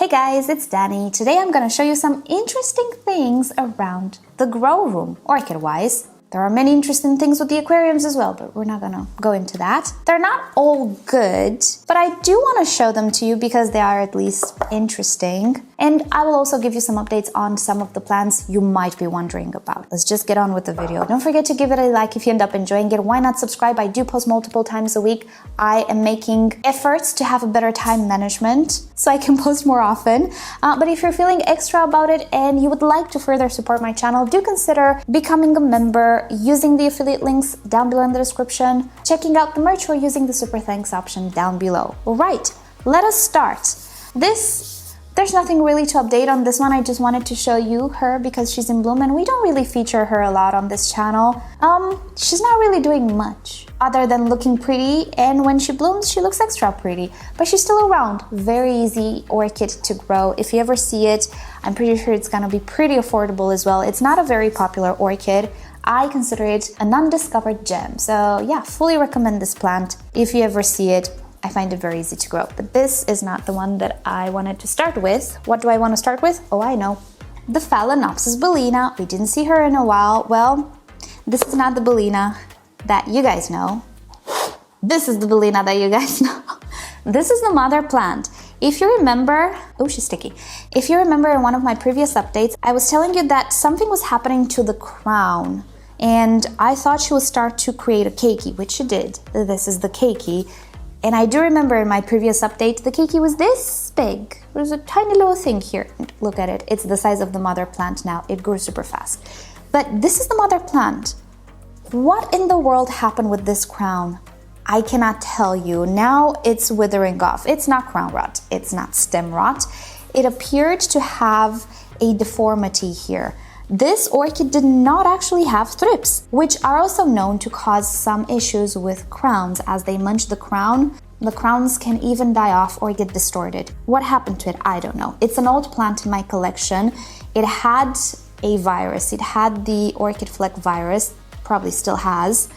Hey guys, it's Danny. Today I'm going to show you some interesting things around the grow room, orchid-wise. There are many interesting things with the aquariums as well, but we're not going to go into that. They're not all good, but I do want to show them to you because they are at least interesting. And I will also give you some updates on some of the plants you might be wondering about. Let's just get on with the video. Don't forget to give it a like if you end up enjoying it. Why not subscribe? I do post multiple times a week. I am making efforts to have a better time management so I can post more often. But if you're feeling extra about it and you would like to further support my channel, do consider becoming a member using the affiliate links down below in the description, checking out the merch or using the super thanks option down below. All right, let us start. There's nothing really to update on this one. I just wanted to show you her because she's in bloom and we don't really feature her a lot on this channel. She's not really doing much other than looking pretty, and when she blooms, she looks extra pretty, but she's still around. Very easy orchid to grow. If you ever see it, I'm pretty sure it's gonna be pretty affordable as well. It's not a very popular orchid. I consider it an undiscovered gem. So yeah, fully recommend this plant. If you ever see it, I find it very easy to grow. But this is not the one that I wanted to start with. What do I want to start with? Oh, I know. The Phalaenopsis bellina. We didn't see her in a while. Well, this is not the bellina that you guys know. This is the bellina that you guys know. This is the mother plant. If you remember, oh, she's sticky. If you remember in one of my previous updates, I was telling you that something was happening to the crown. And I thought she would start to create a keiki, which she did. This is the keiki. And I do remember in my previous update, the keiki was this big. There's a tiny little thing here. Look at it. It's the size of the mother plant now. It grew super fast. But this is the mother plant. What in the world happened with this crown? I cannot tell you. Now it's withering off. It's not crown rot. It's not stem rot. It appeared to have a deformity here. This orchid did not actually have thrips, which are also known to cause some issues with crowns. As they munch the crowns can even die off or get distorted. What happened to it? I don't know. It's an old plant in my collection. It had a virus. It had the orchid fleck virus, probably still has.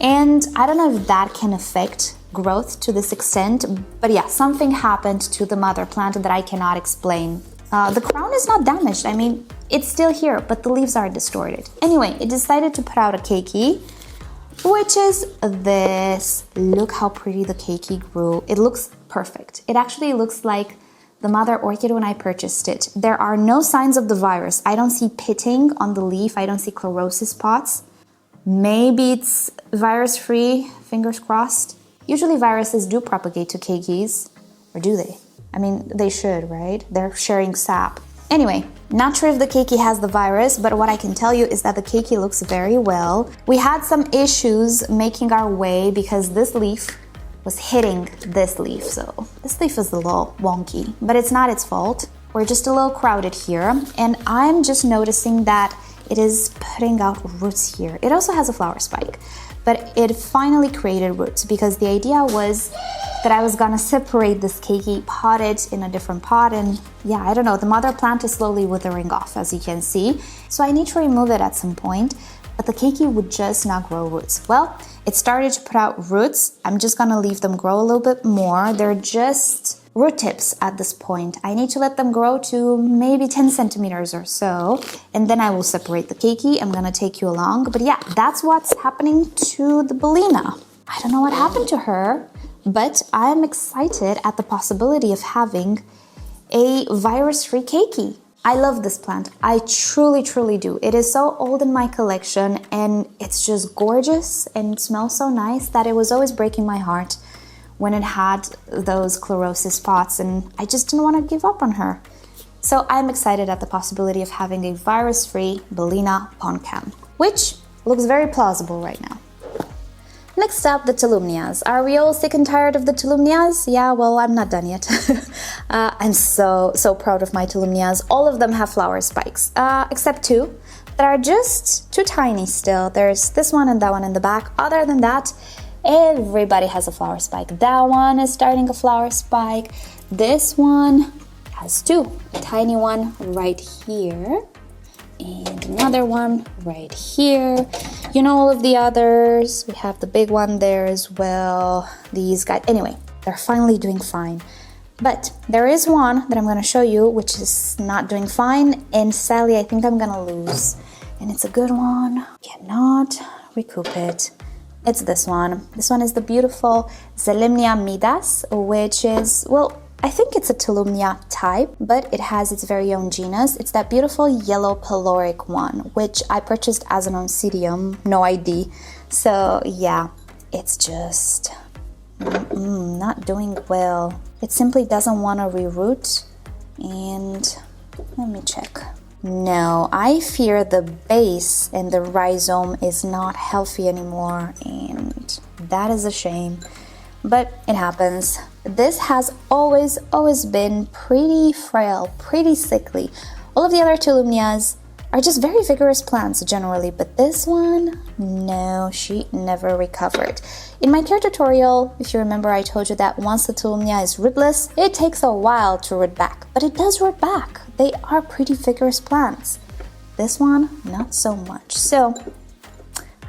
And I don't know if that can affect growth to this extent, but yeah, something happened to the mother plant that I cannot explain. The crown is not damaged. I mean, it's still here, but the leaves are distorted. Anyway, it decided to put out a keiki, which is this. Look how pretty the keiki grew. It looks perfect. It actually looks like the mother orchid when I purchased it. There are no signs of the virus. I don't see pitting on the leaf. I don't see chlorosis spots. Maybe it's virus-free, fingers crossed. Usually viruses do propagate to keikis, or do they? I mean, they should, right? They're sharing sap. Anyway, not sure if the keiki has the virus, but what I can tell you is that the keiki looks very well. We had some issues making our way because this leaf was hitting this leaf. So this leaf is a little wonky, but it's not its fault. We're just a little crowded here. And I'm just noticing that it is putting out roots here. It also has a flower spike, but it finally created roots because the idea was that I was gonna separate this keiki, pot it in a different pot, and yeah, I don't know, the mother plant is slowly withering off, as you can see. So I need to remove it at some point, but the keiki would just not grow roots. Well, it started to put out roots. I'm just gonna leave them grow a little bit more. They're just root tips at this point. I need to let them grow to maybe 10 centimeters or so, and then I will separate the keiki. I'm gonna take you along, but yeah, that's what's happening to the bellina. I don't know what happened to her, but I'm excited at the possibility of having a virus-free keiki. I love this plant. I truly, truly do. It is so old in my collection and it's just gorgeous and smells so nice that it was always breaking my heart when it had those chlorosis spots, and I just didn't want to give up on her. So I'm excited at the possibility of having a virus-free bellina poncam, which looks very plausible right now. Next up, the Zelemnias. Are we all sick and tired of the Zelemnias? Yeah, well, I'm not done yet. I'm so proud of my Zelemnias. All of them have flower spikes, except two that are just too tiny still. There's this one and that one in the back. Other than that, everybody has a flower spike. That one is starting a flower spike. This one has two. A tiny one right here. And another one right here. You know all of the others. We have the big one there as well. These guys. Anyway, they're finally doing fine. But there is one that I'm going to show you which is not doing fine, and sadly I think I'm going to lose. And it's a good one. Cannot recoup it. It's this one. This one is the beautiful Zelemnia Midas, which is, well, I think it's a Tolumnia type, but it has its very own genus. It's that beautiful yellow peloric one, which I purchased as an oncidium, no ID. So yeah, it's just not doing well. It simply doesn't want to reroot. And let me check. No, I fear the base and the rhizome is not healthy anymore, and that is a shame. But it happens. This has always been pretty frail, pretty sickly. All of the other Tolumnias are just very vigorous plants generally, but this one, no, she never recovered. In my care tutorial, if you remember, I told you that once the Tolumnia is rootless, it takes a while to root back, but it does root back. They are pretty vigorous plants. This one, not so much. So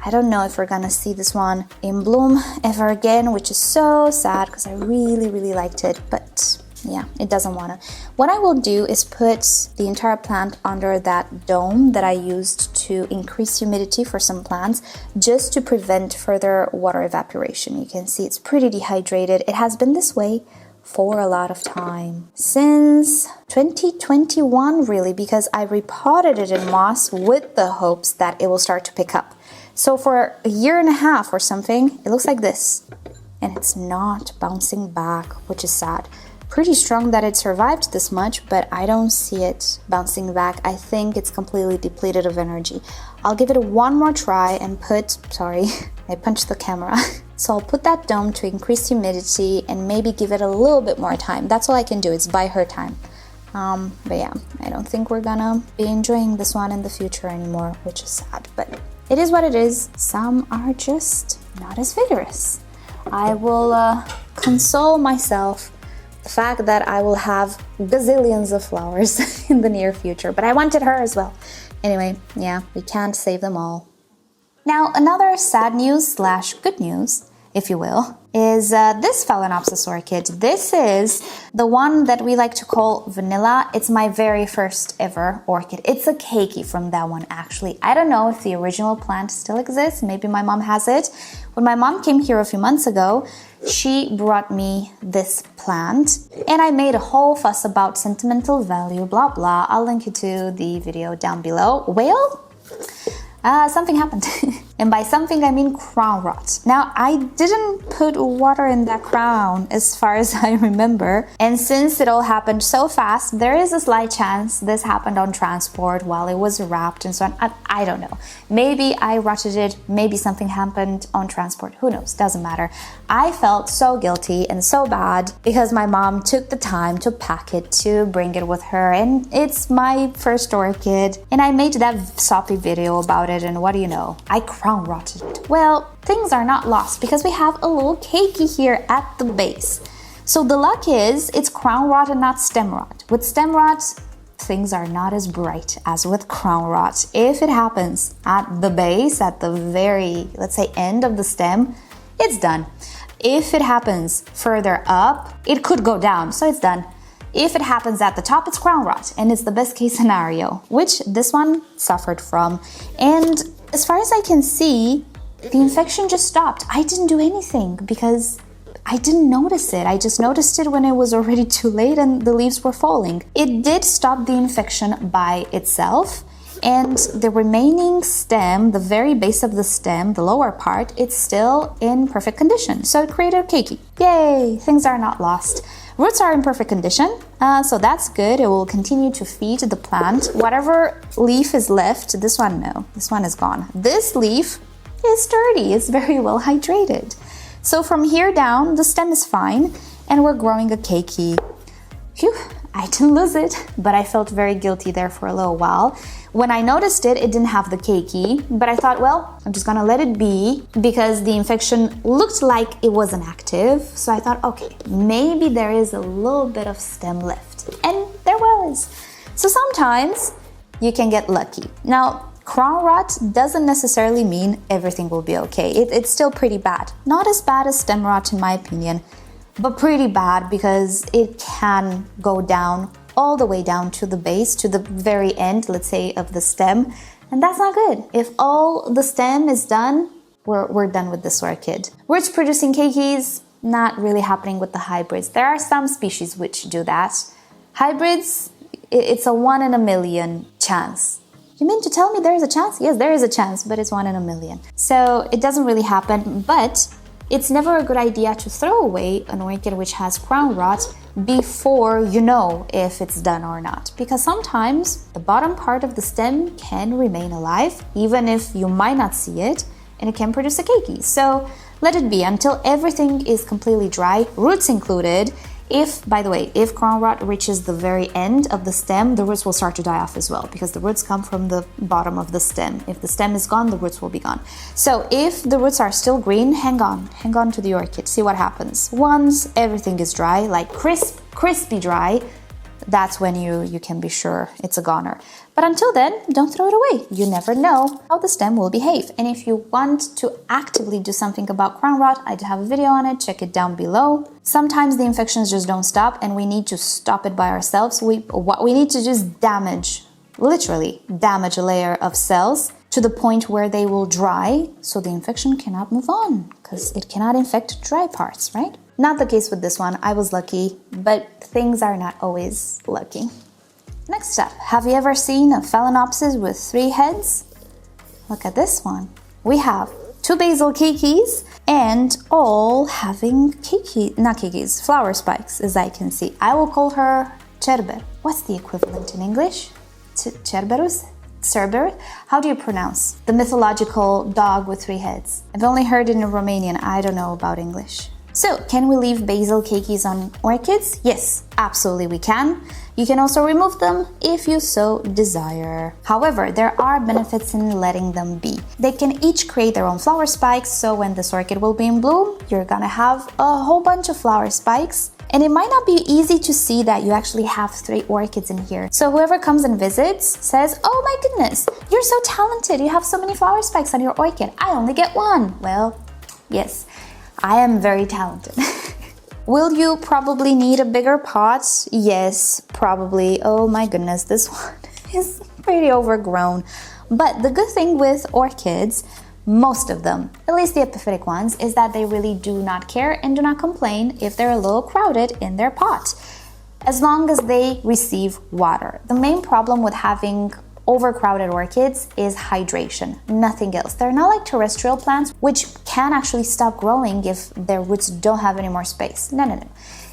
I don't know if we're gonna see this one in bloom ever again, which is so sad because I really liked it, but yeah, it doesn't wanna. What I will do is put the entire plant under that dome that I used to increase humidity for some plants, just to prevent further water evaporation. You can see it's pretty dehydrated. It has been this way for a lot of time, since 2021 really, because I repotted it in moss with the hopes that it will start to pick up. So for a year and a half or something, it looks like this, and it's not bouncing back, which is sad. Pretty strong that it survived this much, but I don't see it bouncing back. I think it's completely depleted of energy. I'll give it one more try and sorry, I punched the camera. So I'll put that dome to increase humidity and maybe give it a little bit more time. That's all I can do, it's buy her time. But yeah, I don't think we're gonna be enjoying this one in the future anymore, which is sad, but it is what it is. Some are just not as vigorous. I will console myself the fact that I will have gazillions of flowers in the near future, but I wanted her as well. Anyway, yeah, we can't save them all. Now, another sad news slash good news, if you will, is this Phalaenopsis orchid. This is the one that we like to call vanilla. It's my very first ever orchid. It's a keiki from that one, actually. I don't know if the original plant still exists. Maybe my mom has it. When my mom came here a few months ago, she brought me this plant, and I made a whole fuss about sentimental value, blah blah. I'll link you to the video down below. Well, something happened. And by something, I mean crown rot. Now, I didn't put water in that crown as far as I remember. And since it all happened so fast, there is a slight chance this happened on transport while it was wrapped and so on. I don't know. Maybe I rotted it. Maybe something happened on transport. Who knows? Doesn't matter. I felt so guilty and so bad because my mom took the time to pack it, to bring it with her. And it's my first orchid. And I made that soppy video about it. And what do you know? I crown rotted it. Well, things are not lost because we have a little keiki here at the base. So the luck is it's crown rot and not stem rot. With stem rot, things are not as bright as with crown rot. If it happens at the base, at the very, let's say, end of the stem, it's done. If it happens further up, it could go down, so it's done. If it happens at the top, it's crown rot, and it's the best case scenario, which this one suffered from. And as far as I can see, the infection just stopped. I didn't do anything because I didn't notice it. I just noticed it when it was already too late and the leaves were falling. It did stop the infection by itself, and the remaining stem, the very base of the stem, the lower part, it's still in perfect condition. So it created a keiki. Yay! Things are not lost. Roots are in perfect condition, so that's good. It will continue to feed the plant. Whatever leaf is left, this one, no, this one is gone. This leaf is sturdy, it's very well hydrated. So from here down, the stem is fine, and we're growing a keiki. Phew, I didn't lose it, but I felt very guilty there for a little while. When I noticed it, it didn't have the keiki, but I thought, well, I'm just gonna let it be because the infection looked like it wasn't active. So I thought, okay, maybe there is a little bit of stem left. And there was. So sometimes you can get lucky. Now, crown rot doesn't necessarily mean everything will be okay. It's still pretty bad. Not as bad as stem rot in my opinion, but pretty bad because it can go down all the way down to the base, to the very end, let's say, of the stem. And that's not good. If all the stem is done, we're done with this orchid. Roots producing keikis, not really happening with the hybrids. There are some species which do that. Hybrids, it's a 1 in a million chance. You mean to tell me there is a chance? Yes, there is a chance, but it's 1 in a million. So it doesn't really happen, but it's never a good idea to throw away an orchid which has crown rot before you know if it's done or not. Because sometimes the bottom part of the stem can remain alive, even if you might not see it, and it can produce a keiki. So let it be until everything is completely dry, roots included. If, by the way, if crown rot reaches the very end of the stem, the roots will start to die off as well, because the roots come from the bottom of the stem. If the stem is gone, the roots will be gone. So if the roots are still green, hang on to the orchid, see what happens. Once everything is dry, like crispy dry, that's when you can be sure it's a goner. But until then, don't throw it away. You never know how the stem will behave. And if you want to actively do something about crown rot, I do have a video on it, check it down below. Sometimes the infections just don't stop and we need to stop it by ourselves. What we need to do is damage, literally damage a layer of cells to the point where they will dry so the infection cannot move on because it cannot infect dry parts, right? Not the case with this one. I was lucky, but things are not always lucky. Next up, have you ever seen a Phalaenopsis with 3 heads? Look at this one. We have 2 basal keikis and all having flower spikes, as I can see. I will call her Cerber. What's the equivalent in English? Cerberus? Cerber? How do you pronounce the mythological dog with 3 heads? I've only heard it in Romanian. I don't know about English. So, can we leave basal keikis on orchids? Yes, absolutely we can. You can also remove them if you so desire. However, there are benefits in letting them be. They can each create their own flower spikes, so when this orchid will be in bloom, you're gonna have a whole bunch of flower spikes. And it might not be easy to see that you actually have 3 orchids in here. So whoever comes and visits says, oh my goodness, you're so talented, you have so many flower spikes on your orchid. I only get 1. Well, yes, I am very talented. Will you probably need a bigger pot? Yes, probably. Oh my goodness, this one is pretty overgrown. But the good thing with orchids, most of them, at least the epiphytic ones, is that they really do not care and do not complain if they're a little crowded in their pot, as long as they receive water. The main problem with having overcrowded orchids is hydration, nothing else. They're not like terrestrial plants, which can actually stop growing if their roots don't have any more space. No.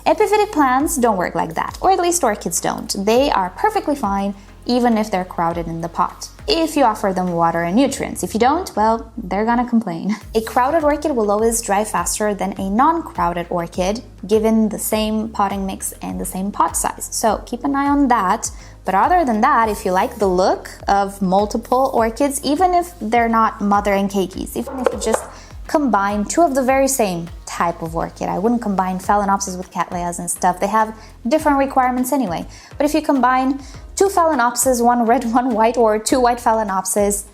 Epiphytic plants don't work like that, or at least orchids don't. They are perfectly fine even if they're crowded in the pot, if you offer them water and nutrients. If you don't, well, they're gonna complain. A crowded orchid will always dry faster than a non-crowded orchid, given the same potting mix and the same pot size. So keep an eye on that. But other than that, if you like the look of multiple orchids, even if they're not mother and keikis, even if you just combine 2 of the very same type of orchid. I wouldn't combine Phalaenopsis with Cattleyas and stuff. They have different requirements anyway. But if you combine 2 Phalaenopsis, 1 red, 1 white, or 2 white Phalaenopsis,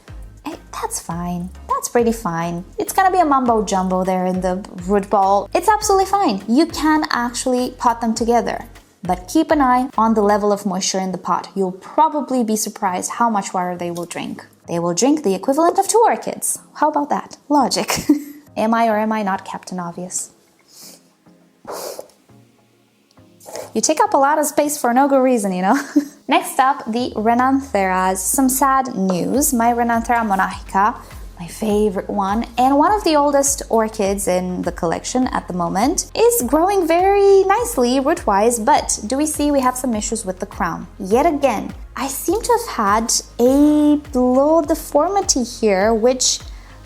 that's fine. That's pretty fine. It's gonna be a mumbo jumbo there in the root ball. It's absolutely fine. You can actually pot them together. But keep an eye on the level of moisture in the pot. You'll probably be surprised how much water they will drink. They will drink the equivalent of 2 orchids. How about that? Logic. Am I or am I not Captain Obvious? You take up a lot of space for no good reason, you know? Next up, the Renantheras. Some sad news. My Renanthera monarchica, my favorite one, and one of the oldest orchids in the collection at the moment, is growing very nicely root-wise, but do we see we have some issues with the crown? Yet again, I seem to have had a little deformity here, which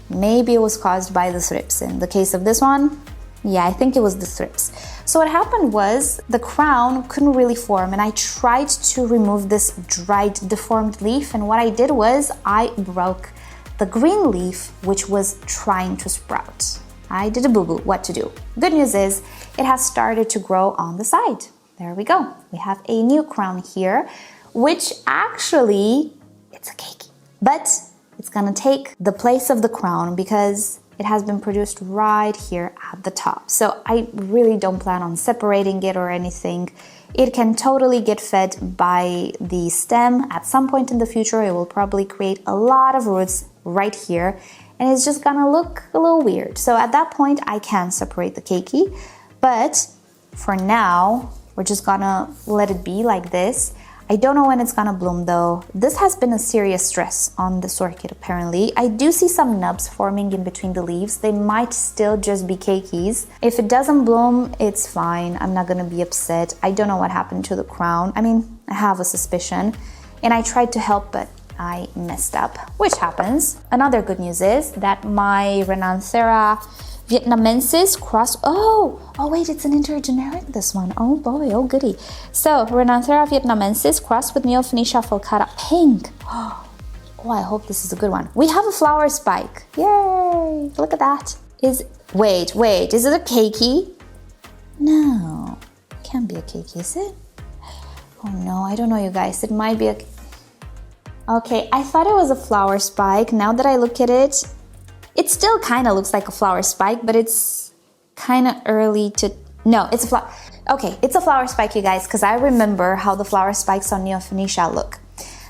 maybe it was caused by the thrips. In the case of this one, yeah, I think it was the thrips. So what happened was the crown couldn't really form, and I tried to remove this dried, deformed leaf, and what I did was I broke the green leaf which was trying to sprout. I did a boo-boo. What to do? Good news is it has started to grow on the side. There we go. We have a new crown here, which actually, it's a cake. But it's gonna take the place of the crown because it has been produced right here at the top. So I really don't plan on separating it or anything. It can totally get fed by the stem. At some point in the future, it will probably create a lot of roots right here, and it's just gonna look a little weird. So at that point, I can separate the keiki, but for now, we're just gonna let it be like this. I don't know when it's gonna bloom though. This has been a serious stress on this orchid apparently. I do see some nubs forming in between the leaves. They might still just be keikis. If it doesn't bloom, it's fine. I'm not gonna be upset. I don't know what happened to the crown. I mean, I have a suspicion, and I tried to help, but I messed up, which happens. Another good news is that my Renanthera Vietnamensis cross. Oh wait, it's an intergeneric, this one. Oh boy, oh goody. So Renanthera Vietnamensis crossed with Neofinetia fulcata pink. Oh, I hope this is a good one. We have a flower spike. Yay! Look at that. Wait, is it a keiki? No, can't be a keiki, is it? Oh no, I don't know, you guys. It might be a. Okay, I thought it was a flower spike. Now that I look at it, it still kind of looks like a flower spike, but it's kind of early to... No, it's a flower... Okay, it's a flower spike, you guys, because I remember how the flower spikes on Neofinetia look.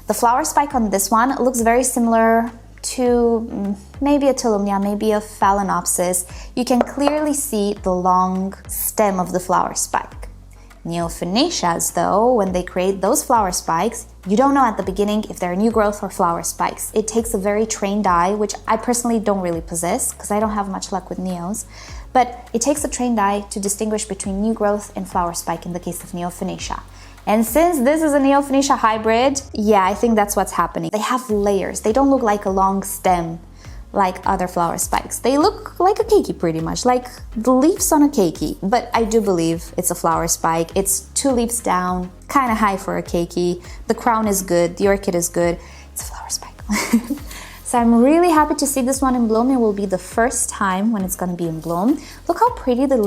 The flower spike on this one looks very similar to maybe a Zelemnia, maybe a Phalaenopsis. You can clearly see the long stem of the flower spike. Neofinetias, though, when they create those flower spikes, you don't know at the beginning if they're new growth or flower spikes. It takes a very trained eye, which I personally don't really possess because I don't have much luck with neos. But it takes a trained eye to distinguish between new growth and flower spike in the case of Neofinetia. And since this is a Neofinetia hybrid, yeah, I think that's what's happening. They have layers. They don't look like a long stem like other flower spikes. They look like a keiki pretty much, like the leaves on a keiki. But I do believe it's a flower spike. It's 2 leaves down, kind of high for a keiki. The crown is good, the orchid is good. It's a flower spike. So I'm really happy to see this one in bloom. It will be the first time when it's gonna be in bloom. Look how pretty the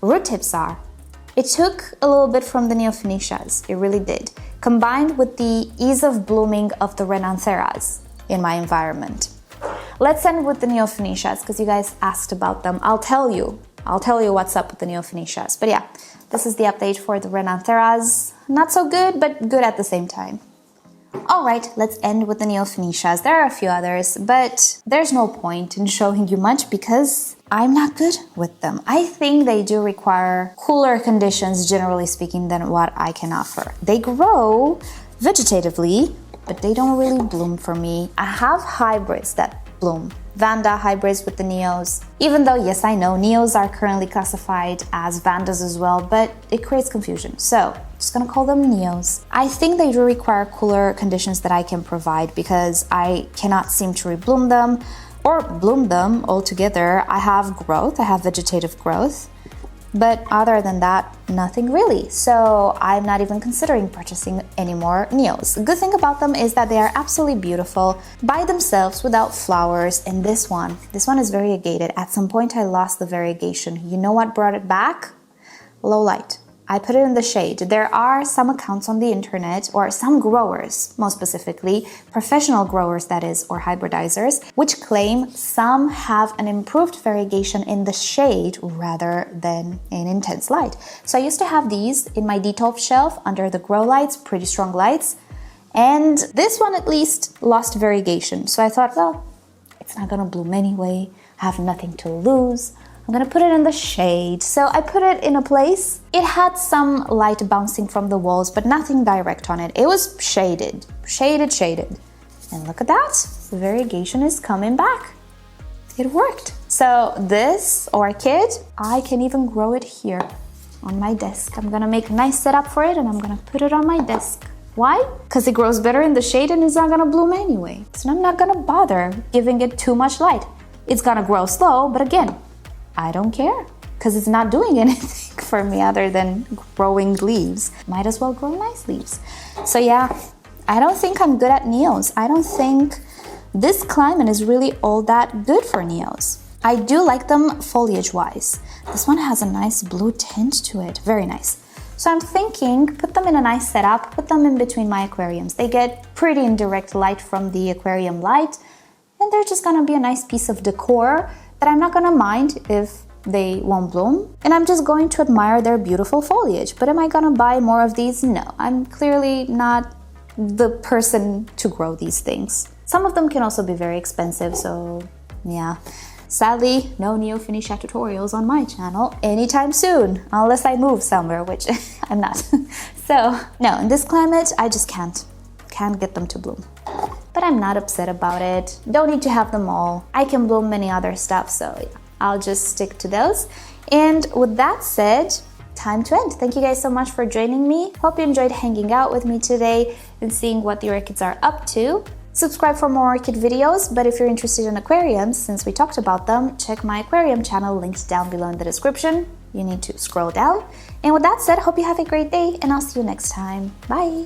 root tips are. It took a little bit from the Neofinetias, it really did, combined with the ease of blooming of the Renantheras in my environment. Let's end with the Neofinetias because you guys asked about them. I'll tell you what's up with the Neofinetias. But yeah, this is the update for the Renantheras. Not so good, but good at the same time. All right, let's end with the Neofinetias. There are a few others, but there's no point in showing you much because I'm not good with them. I think they do require cooler conditions, generally speaking, than what I can offer. They grow vegetatively, but they don't really bloom for me. I have hybrids that bloom. Vanda hybrids with the Neos. Even though, yes, I know, Neos are currently classified as Vandas as well, but it creates confusion. So, just gonna call them Neos. I think they do require cooler conditions that I can provide because I cannot seem to rebloom them or bloom them altogether. I have growth, I have vegetative growth, but other than that, nothing really. So I'm not even considering purchasing any more Neos. The good thing about them is that they are absolutely beautiful by themselves without flowers. And this one is variegated. At some point I lost the variegation. You know what brought it back? Low light. I put it in the shade. There are some accounts on the internet, or some growers, most specifically, professional growers that is, or hybridizers, which claim some have an improved variegation in the shade rather than in intense light. So I used to have these in my detolf shelf under the grow lights, pretty strong lights, and this one at least lost variegation. So I thought, well, it's not gonna bloom anyway, I have nothing to lose. I'm gonna put it in the shade. So I put it in a place. It had some light bouncing from the walls, but nothing direct on it. It was shaded. And look at that, the variegation is coming back. It worked. So this orchid, I can even grow it here on my desk. I'm gonna make a nice setup for it and I'm gonna put it on my desk. Why? Because it grows better in the shade and it's not gonna bloom anyway. So I'm not gonna bother giving it too much light. It's gonna grow slow, but again, I don't care because it's not doing anything for me other than growing leaves. Might as well grow nice leaves. So yeah, I don't think I'm good at Neos. I don't think this climate is really all that good for Neos. I do like them foliage-wise. This one has a nice blue tint to it, very nice. So I'm thinking, put them in a nice setup, put them in between my aquariums. They get pretty indirect light from the aquarium light, and they're just gonna be a nice piece of decor that I'm not gonna mind if they won't bloom. And I'm just going to admire their beautiful foliage. But am I gonna buy more of these? No, I'm clearly not the person to grow these things. Some of them can also be very expensive, so yeah. Sadly, no Neofinetia tutorials on my channel anytime soon, unless I move somewhere, which I'm not. So, no, in this climate, I just can't get them to bloom. But I'm not upset about it. Don't need to have them all. I can bloom many other stuff, so yeah, I'll just stick to those. And with that said, time to end. Thank you guys so much for joining me. Hope you enjoyed hanging out with me today and seeing what the orchids are up to. Subscribe for more orchid videos, but if you're interested in aquariums, since we talked about them, check my aquarium channel linked down below in the description. You need to scroll down. And with that said, hope you have a great day, and I'll see you next time. Bye!